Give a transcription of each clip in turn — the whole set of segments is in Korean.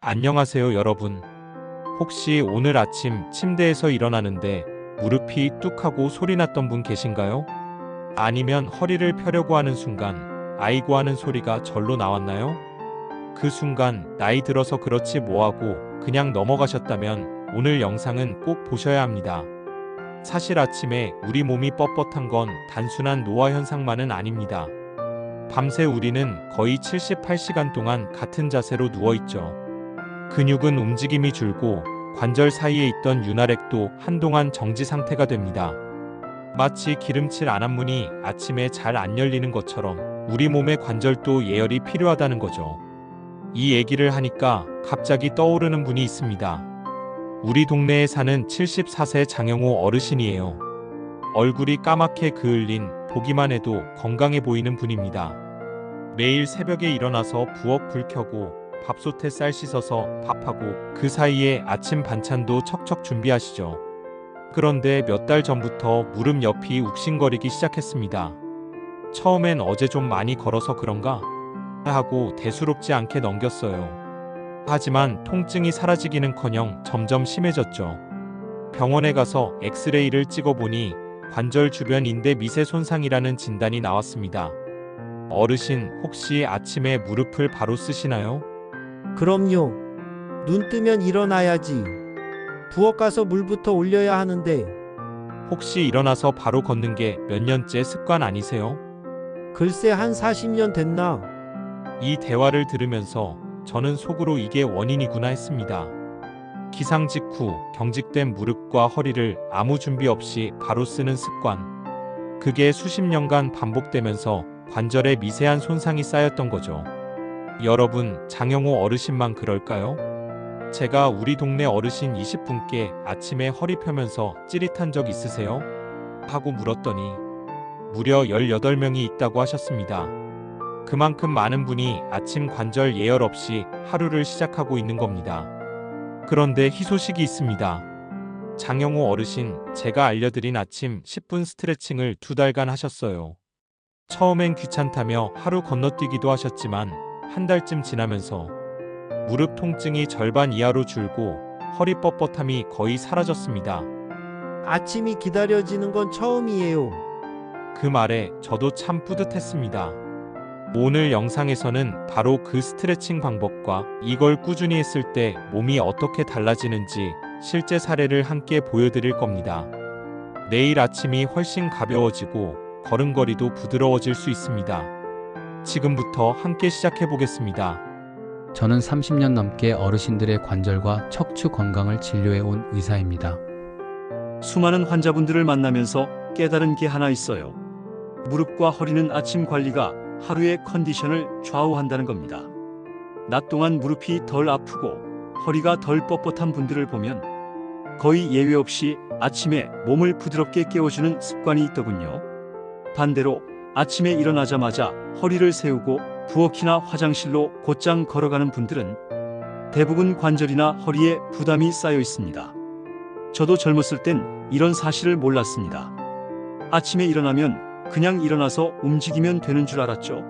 안녕하세요, 여러분. 혹시 오늘 아침 침대에서 일어나는데 무릎이 뚝 하고 소리 났던 분 계신가요? 아니면 허리를 펴려고 하는 순간 아이고 하는 소리가 절로 나왔나요? 그 순간 나이 들어서 그렇지 뭐하고 그냥 넘어가셨다면 오늘 영상은 꼭 보셔야 합니다. 사실 아침에 우리 몸이 뻣뻣한 건 단순한 노화 현상만은 아닙니다. 밤새 우리는 거의 78시간 동안 같은 자세로 누워있죠. 근육은 움직임이 줄고 관절 사이에 있던 윤활액도 한동안 정지 상태가 됩니다. 마치 기름칠 안압문이 아침에 잘 안 열리는 것처럼 우리 몸의 관절도 예열이 필요하다는 거죠. 이 얘기를 하니까 갑자기 떠오르는 분이 있습니다. 우리 동네에 사는 74세 장영호 어르신이에요. 얼굴이 까맣게 그을린, 보기만 해도 건강해 보이는 분입니다. 매일 새벽에 일어나서 부엌 불 켜고 밥솥에 쌀 씻어서 밥하고 그 사이에 아침 반찬도 척척 준비하시죠. 그런데 몇 달 전부터 무릎 옆이 욱신거리기 시작했습니다. 처음엔 어제 좀 많이 걸어서 그런가 하고 대수롭지 않게 넘겼어요. 하지만 통증이 사라지기는커녕 점점 심해졌죠. 병원에 가서 엑스레이를 찍어보니 관절 주변 인대 미세 손상이라는 진단이 나왔습니다. 어르신, 혹시 아침에 무릎을 바로 쓰시나요? 그럼요. 눈 뜨면 일어나야지. 부엌 가서 물부터 올려야 하는데. 혹시 일어나서 바로 걷는 게 몇 년째 습관 아니세요? 글쎄 한 40년 됐나? 이 대화를 들으면서 저는 속으로 이게 원인이구나 했습니다. 기상 직후 경직된 무릎과 허리를 아무 준비 없이 바로 쓰는 습관. 그게 수십 년간 반복되면서 관절에 미세한 손상이 쌓였던 거죠. 여러분, 장영호 어르신만 그럴까요? 제가 우리 동네 어르신 20분께 아침에 허리 펴면서 찌릿한 적 있으세요? 하고 물었더니 무려 18명이 있다고 하셨습니다. 그만큼 많은 분이 아침 관절 예열 없이 하루를 시작하고 있는 겁니다. 그런데 희소식이 있습니다. 장영호 어르신, 제가 알려드린 아침 10분 스트레칭을 2달간 하셨어요. 처음엔 귀찮다며 하루 건너뛰기도 하셨지만 한 달쯤 지나면서 무릎 통증이 절반 이하로 줄고 허리 뻣뻣함이 거의 사라졌습니다. 아침이 기다려지는 건 처음이에요. 그 말에 저도 참 뿌듯했습니다. 오늘 영상에서는 바로 그 스트레칭 방법과 이걸 꾸준히 했을 때 몸이 어떻게 달라지는지 실제 사례를 함께 보여드릴 겁니다. 내일 아침이 훨씬 가벼워지고 걸음걸이도 부드러워질 수 있습니다. 지금부터 함께 시작해 보겠습니다. 저는 30년 넘게 어르신들의 관절과 척추 건강을 진료해 온 의사입니다. 수많은 환자분들을 만나면서 깨달은 게 하나 있어요. 무릎과 허리는 아침 관리가 하루의 컨디션을 좌우한다는 겁니다. 낮 동안 무릎이 덜 아프고 허리가 덜 뻣뻣한 분들을 보면 거의 예외 없이 아침에 몸을 부드럽게 깨워주는 습관이 있더군요. 반대로 아침에 일어나자마자 허리를 세우고 부엌이나 화장실로 곧장 걸어가는 분들은 대부분 관절이나 허리에 부담이 쌓여 있습니다. 저도 젊었을 땐 이런 사실을 몰랐습니다. 아침에 일어나면 그냥 일어나서 움직이면 되는 줄 알았죠.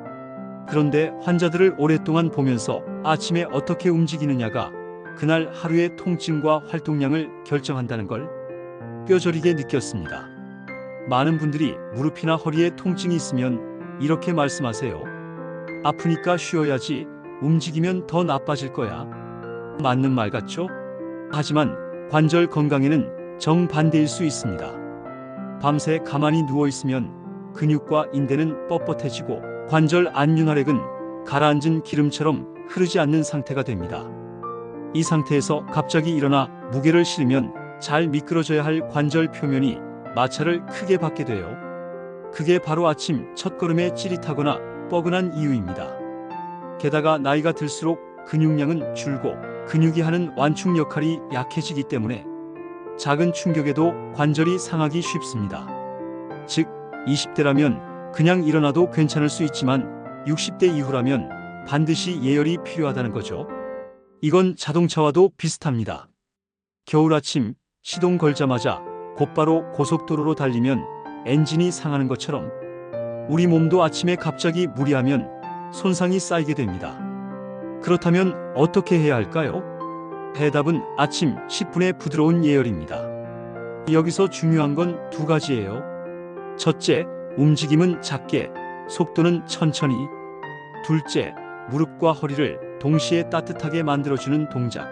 그런데 환자들을 오랫동안 보면서 아침에 어떻게 움직이느냐가 그날 하루의 통증과 활동량을 결정한다는 걸 뼈저리게 느꼈습니다. 많은 분들이 무릎이나 허리에 통증이 있으면 이렇게 말씀하세요. 아프니까 쉬어야지, 움직이면 더 나빠질 거야. 맞는 말 같죠? 하지만 관절 건강에는 정반대일 수 있습니다. 밤새 가만히 누워있으면 근육과 인대는 뻣뻣해지고 관절 안 윤활액은 가라앉은 기름처럼 흐르지 않는 상태가 됩니다. 이 상태에서 갑자기 일어나 무게를 실으면 잘 미끄러져야 할 관절 표면이 마찰을 크게 받게 돼요. 그게 바로 아침 첫걸음에 찌릿하거나 뻐근한 이유입니다. 게다가 나이가 들수록 근육량은 줄고 근육이 하는 완충 역할이 약해지기 때문에 작은 충격에도 관절이 상하기 쉽습니다. 즉 20대라면 그냥 일어나도 괜찮을 수 있지만 60대 이후라면 반드시 예열이 필요하다는 거죠. 이건 자동차와도 비슷합니다. 겨울 아침 시동 걸자마자 곧바로 고속도로로 달리면 엔진이 상하는 것처럼 우리 몸도 아침에 갑자기 무리하면 손상이 쌓이게 됩니다. 그렇다면 어떻게 해야 할까요? 해답은 아침 10분의 부드러운 예열입니다. 여기서 중요한 건 두 가지예요. 첫째, 움직임은 작게, 속도는 천천히. 둘째, 무릎과 허리를 동시에 따뜻하게 만들어주는 동작.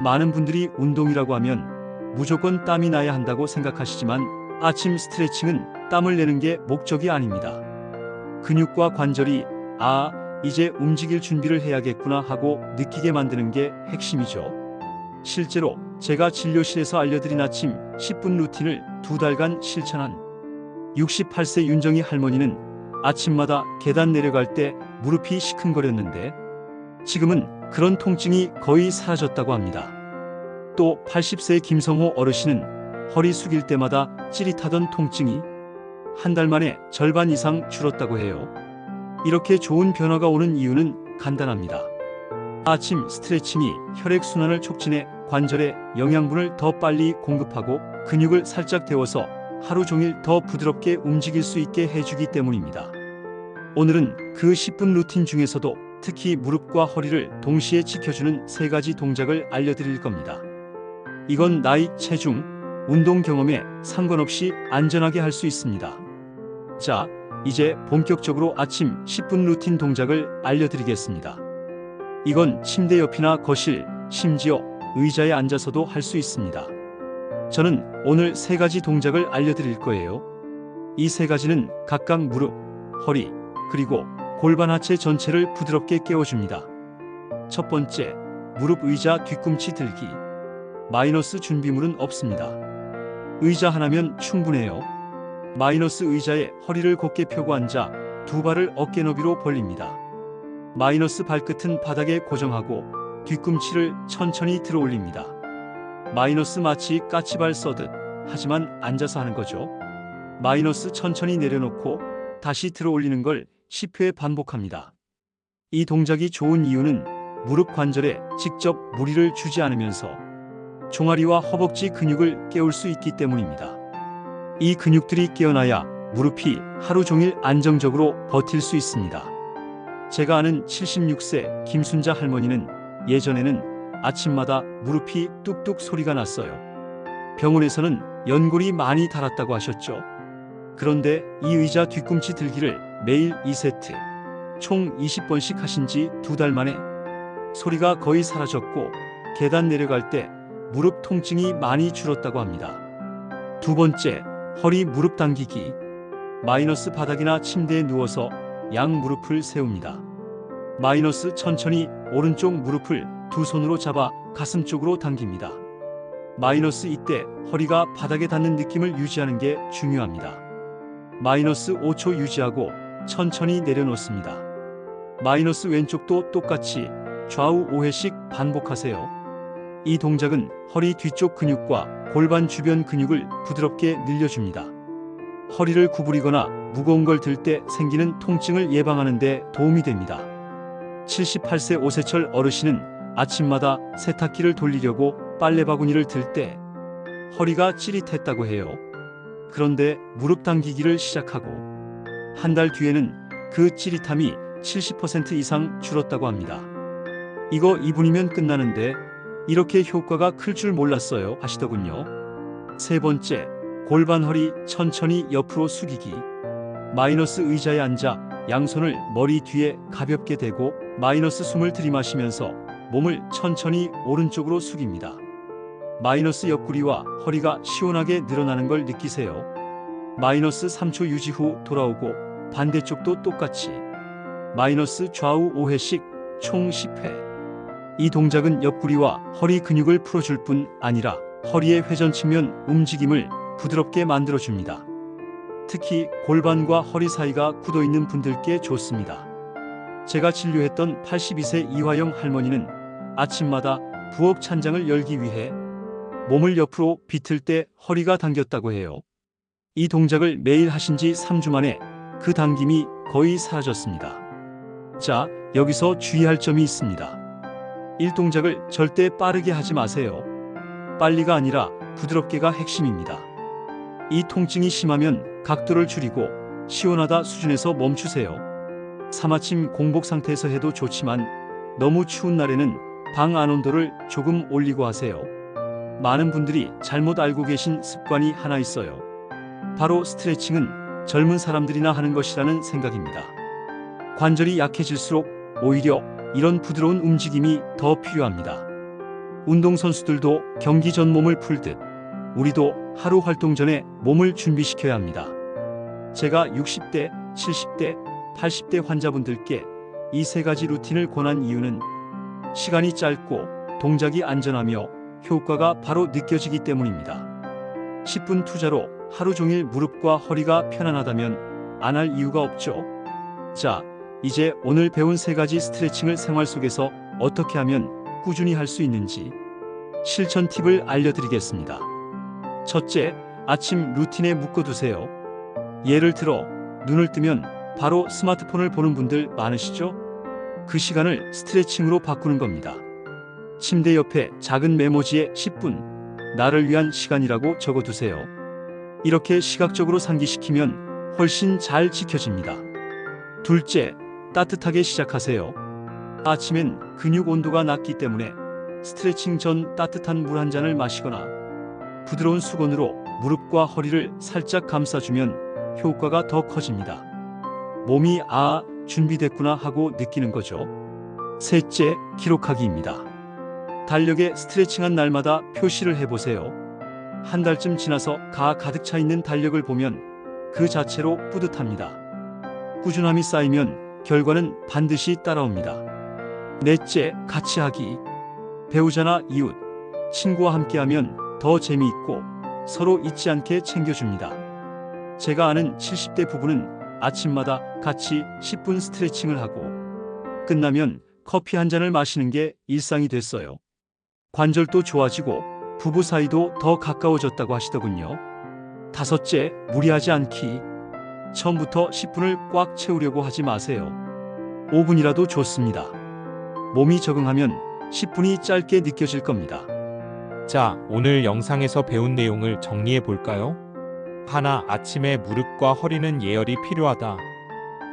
많은 분들이 운동이라고 하면 무조건 땀이 나야 한다고 생각하시지만 아침 스트레칭은 땀을 내는 게 목적이 아닙니다. 근육과 관절이 이제 움직일 준비를 해야겠구나 하고 느끼게 만드는 게 핵심이죠. 실제로 제가 진료실에서 알려드린 아침 10분 루틴을 2달간 실천한 68세 윤정희 할머니는 아침마다 계단 내려갈 때 무릎이 시큰거렸는데 지금은 그런 통증이 거의 사라졌다고 합니다. 또 80세 김성호 어르신은 허리 숙일 때마다 찌릿하던 통증이 한 달 만에 절반 이상 줄었다고 해요. 이렇게 좋은 변화가 오는 이유는 간단합니다. 아침 스트레칭이 혈액순환을 촉진해 관절에 영양분을 더 빨리 공급하고 근육을 살짝 데워서 하루 종일 더 부드럽게 움직일 수 있게 해주기 때문입니다. 오늘은 그 10분 루틴 중에서도 특히 무릎과 허리를 동시에 지켜주는 3가지 동작을 알려드릴 겁니다. 이건 나이, 체중, 운동 경험에 상관없이 안전하게 할 수 있습니다. 자, 이제 본격적으로 아침 10분 루틴 동작을 알려드리겠습니다. 이건 침대 옆이나 거실, 심지어 의자에 앉아서도 할 수 있습니다. 저는 오늘 3가지 동작을 알려드릴 거예요. 이 3가지는 각각 무릎, 허리, 그리고 골반 하체 전체를 부드럽게 깨워줍니다. 첫 번째, 무릎 의자 뒤꿈치 들기. 마이너스 준비물은 없습니다. 의자 하나면 충분해요. 마이너스 의자에 허리를 곧게 펴고 앉아 2발을 어깨 너비로 벌립니다. 마이너스 발끝은 바닥에 고정하고 뒤꿈치를 천천히 들어 올립니다. 마이너스 마치 까치발 써듯, 하지만 앉아서 하는 거죠. 마이너스 천천히 내려놓고 다시 들어 올리는 걸 10회 반복합니다. 이 동작이 좋은 이유는 무릎 관절에 직접 무리를 주지 않으면서 종아리와 허벅지 근육을 깨울 수 있기 때문입니다. 이 근육들이 깨어나야 무릎이 하루 종일 안정적으로 버틸 수 있습니다. 제가 아는 76세 김순자 할머니는 예전에는 아침마다 무릎이 뚝뚝 소리가 났어요. 병원에서는 연골이 많이 닳았다고 하셨죠. 그런데 이 의자 뒤꿈치 들기를 매일 2세트, 총 20번씩 하신 지 2달 만에 소리가 거의 사라졌고 계단 내려갈 때 무릎 통증이 많이 줄었다고 합니다. 두 번째, 허리 무릎 당기기. 마이너스 바닥이나 침대에 누워서 양 무릎을 세웁니다. 마이너스 천천히 오른쪽 무릎을 두 손으로 잡아 가슴 쪽으로 당깁니다. 마이너스 이때 허리가 바닥에 닿는 느낌을 유지하는 게 중요합니다. 마이너스 5초 유지하고 천천히 내려놓습니다. 마이너스 왼쪽도 똑같이 좌우 5회씩 반복하세요. 이 동작은 허리 뒤쪽 근육과 골반 주변 근육을 부드럽게 늘려줍니다. 허리를 구부리거나 무거운 걸 들 때 생기는 통증을 예방하는 데 도움이 됩니다. 78세 오세철 어르신은 아침마다 세탁기를 돌리려고 빨래 바구니를 들 때 허리가 찌릿했다고 해요. 그런데 무릎 당기기를 시작하고 한 달 뒤에는 그 찌릿함이 70% 이상 줄었다고 합니다. 이거 2분이면 끝나는데 이렇게 효과가 클 줄 몰랐어요 하시더군요. 세 번째, 골반 허리 천천히 옆으로 숙이기. 마이너스 의자에 앉아 양손을 머리 뒤에 가볍게 대고 마이너스 숨을 들이마시면서 몸을 천천히 오른쪽으로 숙입니다. 마이너스 옆구리와 허리가 시원하게 늘어나는 걸 느끼세요. 마이너스 3초 유지 후 돌아오고 반대쪽도 똑같이 마이너스 좌우 5회씩 총 10회. 이 동작은 옆구리와 허리 근육을 풀어줄 뿐 아니라 허리의 회전 측면 움직임을 부드럽게 만들어줍니다. 특히 골반과 허리 사이가 굳어있는 분들께 좋습니다. 제가 진료했던 82세 이화영 할머니는 아침마다 부엌 찬장을 열기 위해 몸을 옆으로 비틀 때 허리가 당겼다고 해요. 이 동작을 매일 하신 지 3주 만에 그 당김이 거의 사라졌습니다. 자, 여기서 주의할 점이 있습니다. 1동작을 절대 빠르게 하지 마세요. 빨리가 아니라 부드럽게가 핵심입니다. 이 통증이 심하면 각도를 줄이고 시원하다 수준에서 멈추세요. 사마침 공복 상태에서 해도 좋지만 너무 추운 날에는 방 안 온도를 조금 올리고 하세요. 많은 분들이 잘못 알고 계신 습관이 하나 있어요. 바로 스트레칭은 젊은 사람들이나 하는 것이라는 생각입니다. 관절이 약해질수록 오히려 이런 부드러운 움직임이 더 필요합니다. 운동선수들도 경기 전 몸을 풀듯 우리도 하루 활동 전에 몸을 준비시켜야 합니다. 제가 60대, 70대, 80대 환자분들께 이 세 가지 루틴을 권한 이유는 시간이 짧고 동작이 안전하며 효과가 바로 느껴지기 때문입니다. 10분 투자로 하루 종일 무릎과 허리가 편안하다면 안 할 이유가 없죠. 자, 이제 오늘 배운 세 가지 스트레칭을 생활 속에서 어떻게 하면 꾸준히 할 수 있는지 실천 팁을 알려드리겠습니다. 첫째, 아침 루틴에 묶어두세요. 예를 들어 눈을 뜨면 바로 스마트폰을 보는 분들 많으시죠? 그 시간을 스트레칭으로 바꾸는 겁니다. 침대 옆에 작은 메모지에 10분, 나를 위한 시간이라고 적어두세요. 이렇게 시각적으로 상기시키면 훨씬 잘 지켜집니다. 둘째, 따뜻하게 시작하세요. 아침엔 근육 온도가 낮기 때문에 스트레칭 전 따뜻한 물 한 잔을 마시거나 부드러운 수건으로 무릎과 허리를 살짝 감싸주면 효과가 더 커집니다. 몸이 준비됐구나 하고 느끼는 거죠. 셋째, 기록하기입니다. 달력에 스트레칭한 날마다 표시를 해보세요. 한 달쯤 지나서 가득 차 있는 달력을 보면 그 자체로 뿌듯합니다. 꾸준함이 쌓이면 결과는 반드시 따라옵니다. 넷째, 같이 하기. 배우자나 이웃, 친구와 함께하면 더 재미있고 서로 잊지 않게 챙겨줍니다. 제가 아는 70대 부부는 아침마다 같이 10분 스트레칭을 하고 끝나면 커피 한 잔을 마시는 게 일상이 됐어요. 관절도 좋아지고 부부 사이도 더 가까워졌다고 하시더군요. 다섯째, 무리하지 않기. 처음부터 10분을 꽉 채우려고 하지 마세요. 5분이라도 좋습니다. 몸이 적응하면 10분이 짧게 느껴질 겁니다. 자, 오늘 영상에서 배운 내용을 정리해 볼까요? 하나, 아침에 무릎과 허리는 예열이 필요하다.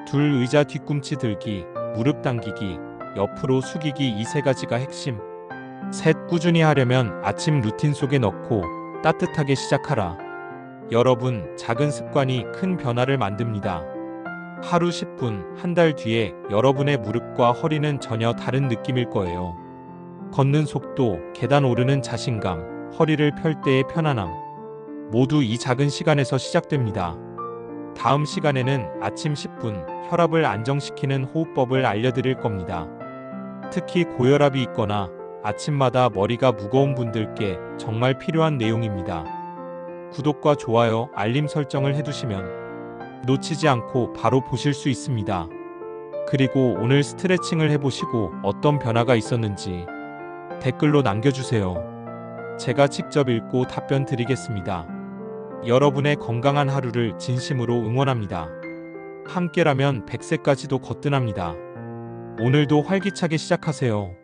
둘, 의자 뒤꿈치 들기, 무릎 당기기, 옆으로 숙이기 이 세 가지가 핵심. 셋, 꾸준히 하려면 아침 루틴 속에 넣고 따뜻하게 시작하라. 여러분, 작은 습관이 큰 변화를 만듭니다. 하루 10분, 한 달 뒤에 여러분의 무릎과 허리는 전혀 다른 느낌일 거예요. 걷는 속도, 계단 오르는 자신감, 허리를 펼 때의 편안함. 모두 이 작은 시간에서 시작됩니다. 다음 시간에는 아침 10분, 혈압을 안정시키는 호흡법을 알려드릴 겁니다. 특히 고혈압이 있거나 아침마다 머리가 무거운 분들께 정말 필요한 내용입니다. 구독과 좋아요, 알림 설정을 해두시면 놓치지 않고 바로 보실 수 있습니다. 그리고 오늘 스트레칭을 해보시고 어떤 변화가 있었는지 댓글로 남겨주세요. 제가 직접 읽고 답변 드리겠습니다. 여러분의 건강한 하루를 진심으로 응원합니다. 함께라면 100세까지도 거뜬합니다. 오늘도 활기차게 시작하세요.